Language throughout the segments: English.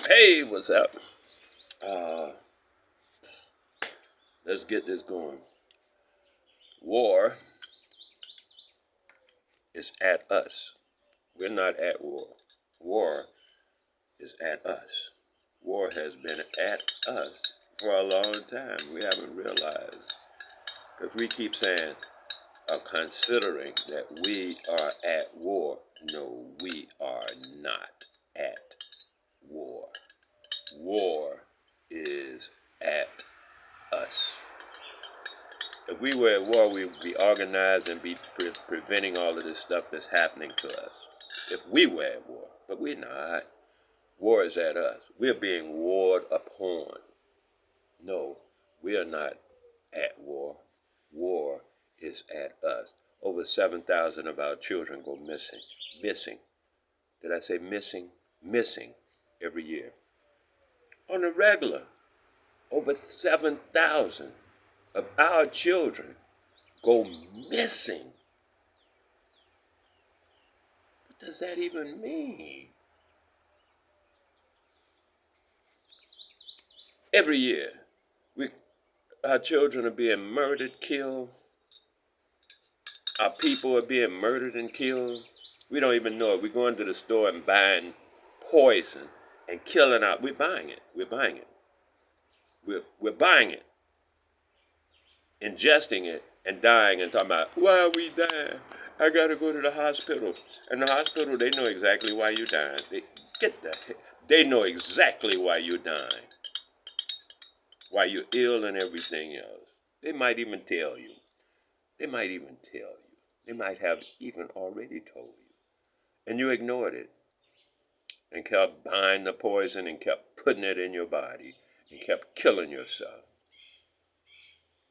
Hey, what's up? Uh, let's get this going. War is at us. We're not at war. War is at us. War has been at us for a long time. We haven't realized. Because we keep saying, considering that we are at war. No, we are not at war. War is at us. If we were at war, we would be organized and be preventing all of this stuff that's happening to us. If we were at war, but we're not. War is at us. We're being warred upon. No, we are not at war. War is at us. Over 7,000 of our children go missing. Missing. Did I say missing? Missing every year. On the regular, over 7,000 of our children go missing. What does that even mean? Every year, we, our children are being murdered, killed. Our people are being murdered and killed. We don't even know it. We go into the store and buying poison and killing out. We're buying it. We're buying it. We're buying it, ingesting it, and dying and talking about, why are we dying? I got to go to the hospital. And the hospital, they know exactly why you're dying. They know exactly why you're dying, why you're ill and everything else. They might even tell you. They might even tell you. They might have even already told you. And you ignored it and kept buying the poison and kept putting it in your body and kept killing yourself.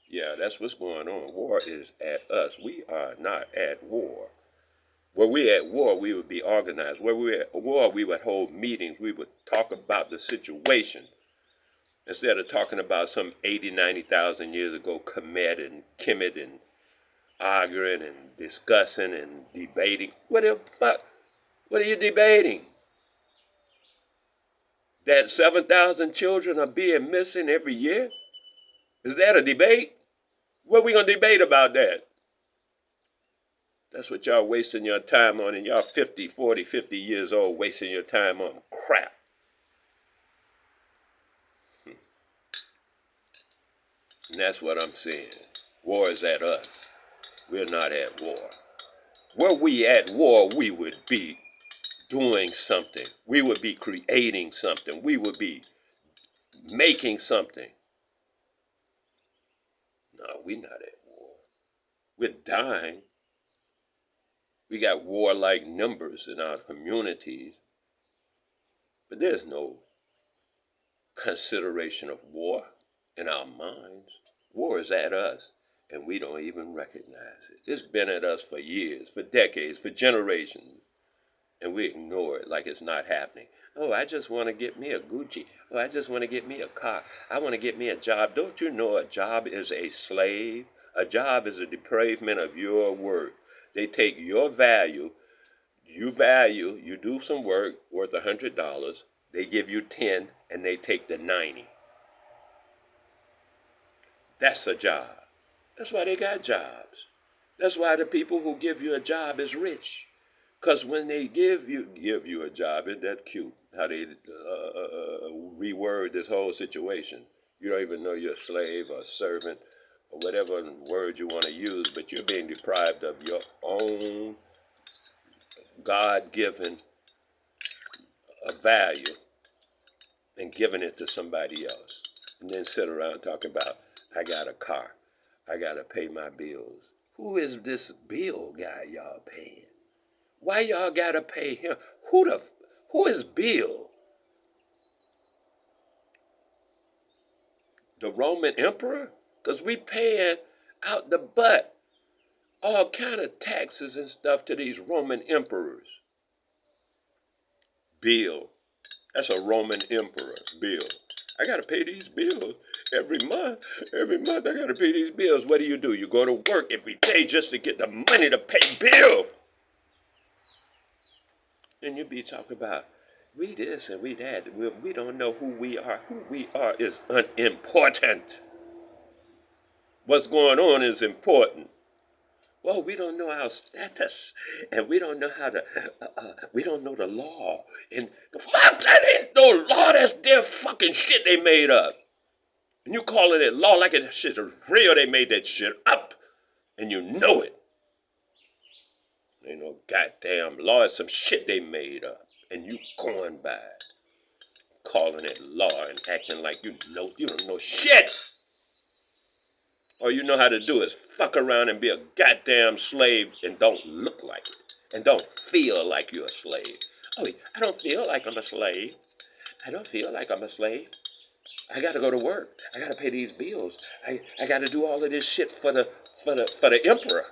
Yeah, that's what's going on. War is at us. We are not at war. Were we at war, we would be organized. Were we at war, we would hold meetings. We would talk about the situation instead of talking about some 80, 90,000 years ago Kemet and Kemet and arguing and discussing and debating. What the fuck? What are you debating? That 7,000 children are being missing every year? Is that a debate? What are we going to debate about that? That's what y'all wasting your time on, and y'all 50, 40, 50 years old wasting your time on crap. And that's what I'm saying. War is at us. We're not at war. Were we at war, we would be doing something. We would be creating something. We would be making something. No, we're not at war. We're dying. We got warlike numbers in our communities, but there's no consideration of war in our minds. War is at us, and we don't even recognize it. It's been at us for years, for decades, for generations, and we ignore it like it's not happening. Oh, I just want to get me a Gucci. Oh, I just want to get me a car. I want to get me a job. Don't you know a job is a slave? A job is a depravement of your worth. They take your value, you do some work worth $100, they give you 10 and they take the 90. That's a job. That's why they got jobs. That's why the people who give you a job is rich. Because when they give you a job, isn't that cute? How they reword this whole situation. You don't even know you're a slave or a servant or whatever word you want to use, but you're being deprived of your own God-given value and giving it to somebody else. And then sit around talking about, I got a car. I got to pay my bills. Who is this bill guy y'all paying? Why y'all got to pay him? Who is Bill? The Roman emperor? Because we paying out the butt all kind of taxes and stuff to these Roman emperors. Bill. That's a Roman emperor, Bill. I got to pay these bills every month. Every month I got to pay these bills. What do? You go to work every day just to get the money to pay bills. Then you be talking about, We this and we that. We don't know who we are. Who we are is unimportant. What's going on is important. Well, we don't know our status, and we don't know how to. We don't know the law, and the fuck that ain't no law. That's their fucking shit they made up. And you calling it law like it shit is real? They made that shit up, and you know it. Ain't no goddamn law. It's some shit they made up, and you going by it, calling it law and acting like you don't know shit. All you know how to do is fuck around and be a goddamn slave and don't look like it. And don't feel like you're a slave. Oh, I don't feel like I'm a slave. I don't feel like I'm a slave. I gotta go to work. I gotta pay these bills. I gotta do all of this shit for the emperor.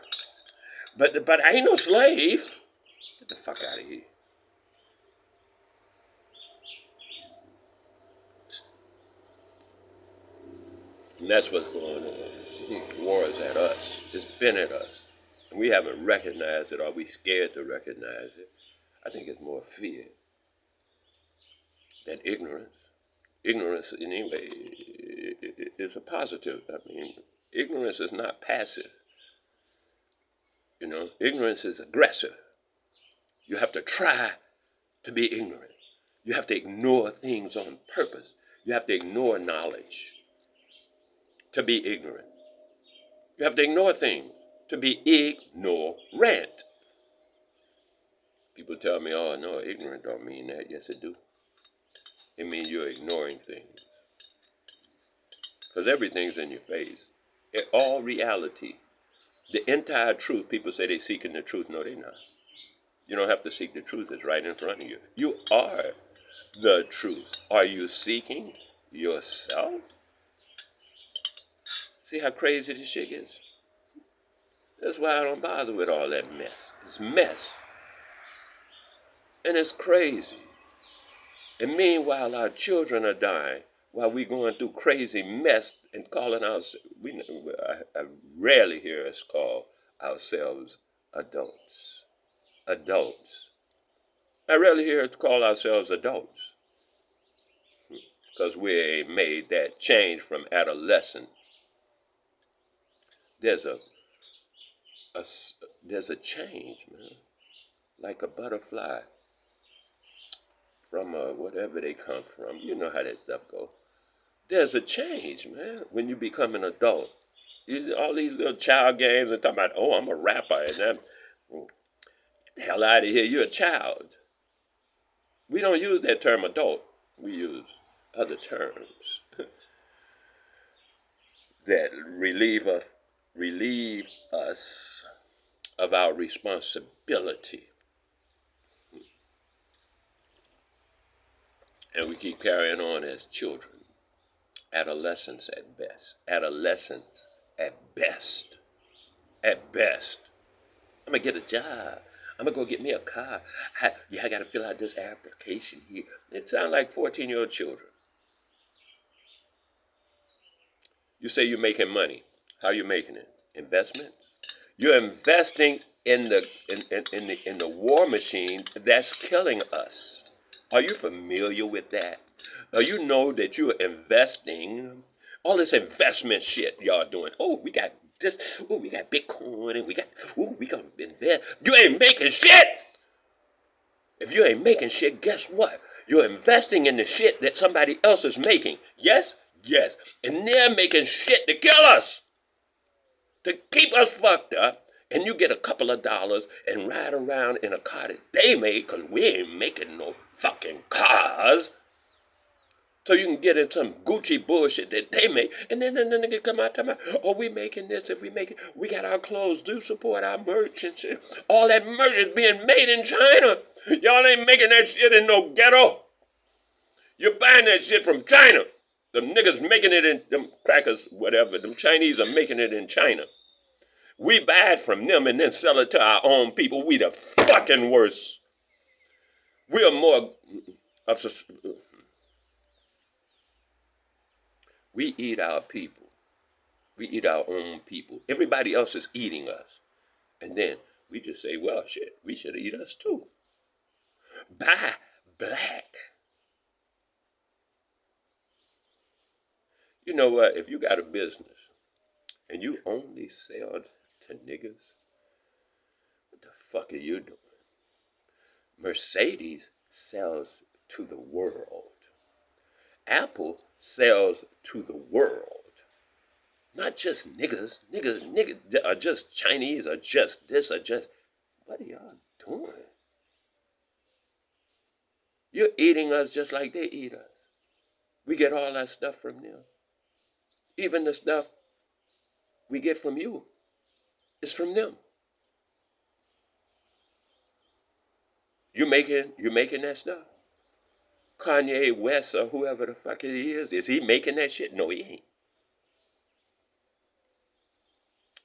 But I ain't no slave. Get the fuck out of here. And that's what's going on. War is at us. It's been at us. And we haven't recognized it, or we scared to recognize it. I think it's more fear than ignorance. Ignorance, anyway, is a positive. I mean, ignorance is not passive. Ignorance is aggressive. You have to try to be ignorant. You have to ignore things on purpose. You have to ignore knowledge to be ignorant. You have to ignore things to be ignorant. People tell me, oh, no, ignorant don't mean that. Yes, it do. It means you're ignoring things. Because everything's in your face. All reality. The entire truth. People say they're seeking the truth. No, they're not. You don't have to seek the truth. It's right in front of you. You are the truth. Are you seeking yourself? See how crazy this shit is? That's why I don't bother with all that mess. It's mess. And it's crazy. And meanwhile, our children are dying while we going through crazy mess and calling ourselves. I rarely hear us call ourselves adults. Adults. I rarely hear us call ourselves adults because we made that change from adolescence. There's a change, man, like a butterfly from whatever they come from. You know how that stuff goes. There's a change, man, when you become an adult. All these little child games and talking about, oh, I'm a rapper, and I'm, the hell out of here, you're a child. We don't use that term adult. We use other terms that relieve us of our responsibility. And we keep carrying on as children. Adolescents at best. Adolescents at best. At best. I'm going to get a job. I'm going to go get me a car. I got to fill out this application here. It sounds like 14-year-old children. You say you're making money. How are you making it? Investment? You're investing in the war machine that's killing us. Are you familiar with that? You know that you're investing all this investment shit y'all doing. Oh, we got this. Oh, we got Bitcoin, and we gonna invest. You ain't making shit. If you ain't making shit, guess what? You're investing in the shit that somebody else is making. Yes, yes, and they're making shit to kill us, to keep us fucked up. And you get a couple of dollars and ride around in a car that they made, because we ain't making no fucking cars. So you can get in some Gucci bullshit that they make. And then the nigga come out talking about, oh, we making this, if we make it, we got our clothes, do support our merch and shit. All that merch is being made in China. Y'all ain't making that shit in no ghetto. You're buying that shit from China. Them niggas making it in, them crackers, whatever, them Chinese are making it in China. We buy it from them and then sell it to our own people. We the fucking worst. We are more we eat our people. We eat our own people. Everybody else is eating us. And then we just say, well, shit, we should eat us too. Buy black. You know what? If you got a business and you only sell to niggas, what the fuck are you doing? Mercedes sells to the world. Apple sells to the world. Not just niggas. Niggas are just Chinese or just this or just. What are y'all doing? You're eating us just like they eat us. We get all that stuff from them. Even the stuff we get from you is from them. You making that stuff. Kanye West or whoever the fuck he is he making that shit? No, he ain't.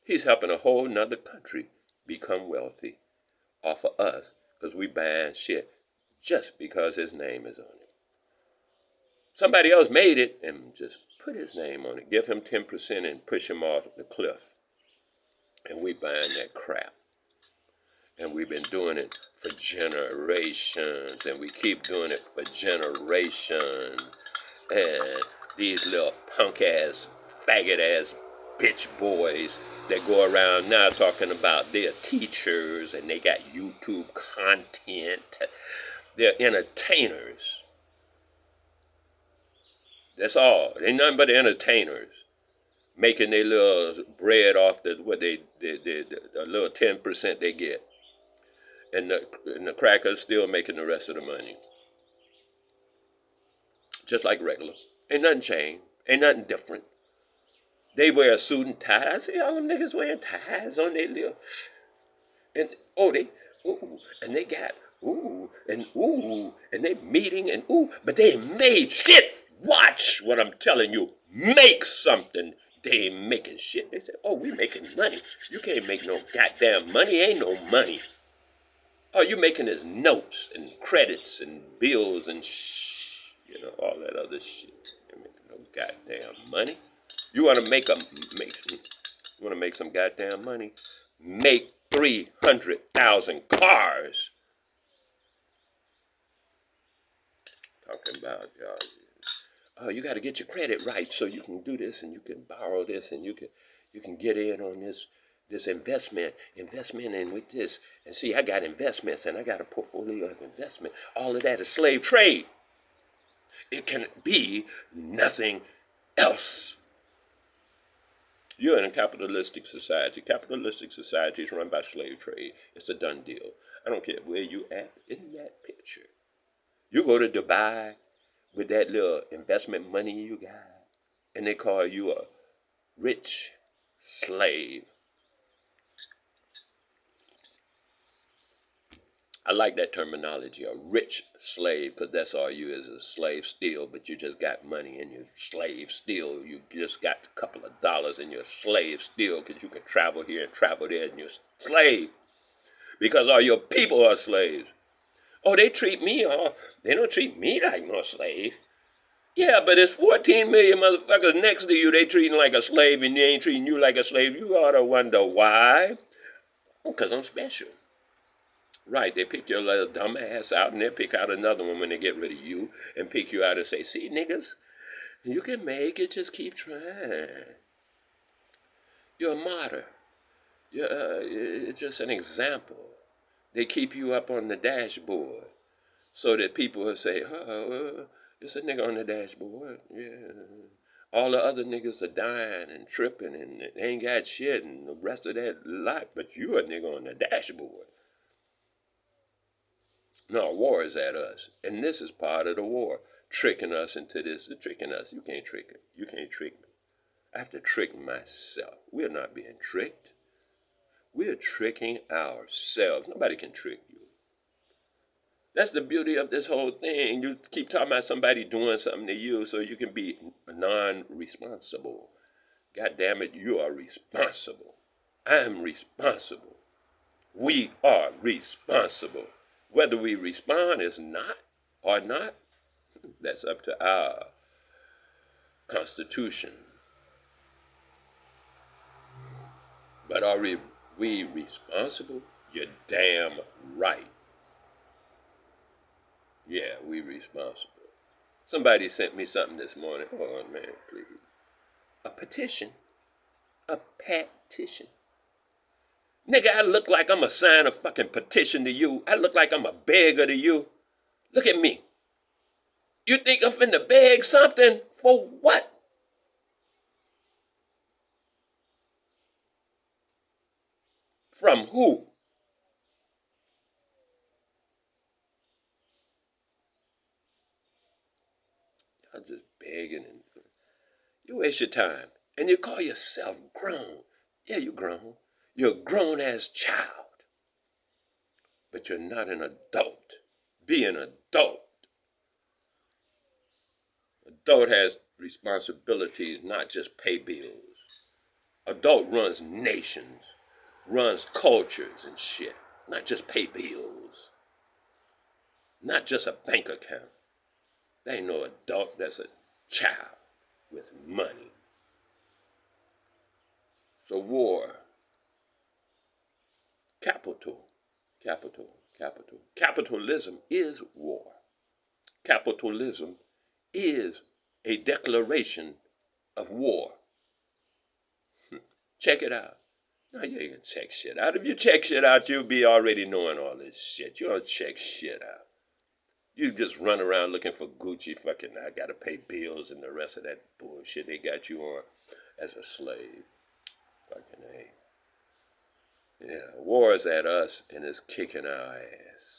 He's helping a whole nother country become wealthy off of us because we buying shit just because his name is on it. Somebody else made it and just put his name on it. Give him 10% and push him off the cliff. And we buying that crap. And we've been doing it for generations. And we keep doing it for generations. And these little punk ass, faggot ass bitch boys that go around now talking about they're teachers and they got YouTube content. They're entertainers. That's all. They nothing but entertainers. Making their little bread off the little 10% they get. And the crackers still making the rest of the money. Just like regular. Ain't nothing changed. Ain't nothing different. They wear a suit and tie. I see all them niggas wearing ties on their little. And and they got and they meeting and but they ain't made shit. Watch what I'm telling you. Make something. They ain't making shit. They say, oh, we making money. You can't make no goddamn money. Ain't no money. All you making is notes and credits and bills and all that other shit. You ain't making no goddamn money. You want to make some goddamn money? Make 300,000 cars. Talking about y'all. Oh, you got to get your credit right so you can do this and you can borrow this and you can get in on this investment in with this. And see, I got investments and I got a portfolio of investment. All of that is slave trade. It can be nothing else. You're in a capitalistic society. Capitalistic society is run by slave trade. It's a done deal. I don't care where you at in that picture. You go to Dubai with that little investment money you got, and they call you a rich slave. I like that terminology, a rich slave, because that's all you is a slave still, but you just got money and you're slave still. You just got a couple of dollars and you're slave still because you can travel here and travel there and you're slave because all your people are slaves. Oh, they don't treat me like no slave. Yeah, but it's 14 million motherfuckers next to you. They treating like a slave and they ain't treating you like a slave. You ought to wonder why. Because I'm special. Right, they pick your little dumb ass out and they pick out another one when they get rid of you and pick you out and say, see, niggas, you can make it, just keep trying. You're a martyr. It's just an example. They keep you up on the dashboard so that people will say, oh, it's a nigga on the dashboard. Yeah. All the other niggas are dying and tripping and they ain't got shit and the rest of that life, but you a nigga on the dashboard. No, war is at us. And this is part of the war. Tricking us into this. Tricking us. You can't trick it. You can't trick me. I have to trick myself. We're not being tricked. We're tricking ourselves. Nobody can trick you. That's the beauty of this whole thing. You keep talking about somebody doing something to you so you can be non-responsible. God damn it, you are responsible. I'm responsible. We are responsible. Whether we respond is not or not, that's up to our Constitution. But are we responsible? You're damn right. Yeah, we responsible. Somebody sent me something this morning. Oh man, please. A petition. A petition. Nigga, I look like I'm a sign a fucking petition to you. I look like I'm a beggar to you. Look at me. You think I'm finna beg something? For what? From who? I'm just begging and you waste your time. And you call yourself grown. Yeah, you're grown. You're a grown ass child. But you're not an adult. Be an adult. Adult has responsibilities, not just pay bills. Adult runs nations, runs cultures and shit. Not just pay bills. Not just a bank account. There ain't no adult that's a child with money. So war, capital, capital. Capitalism is war. Capitalism is a declaration of war. Check it out. No, you ain't gonna check shit out. If you check shit out, you'll be already knowing all this shit. You don't check shit out. You just run around looking for Gucci fucking I gotta pay bills and the rest of that bullshit they got you on as a slave. Fucking A. Yeah, war is at us and it's kicking our ass.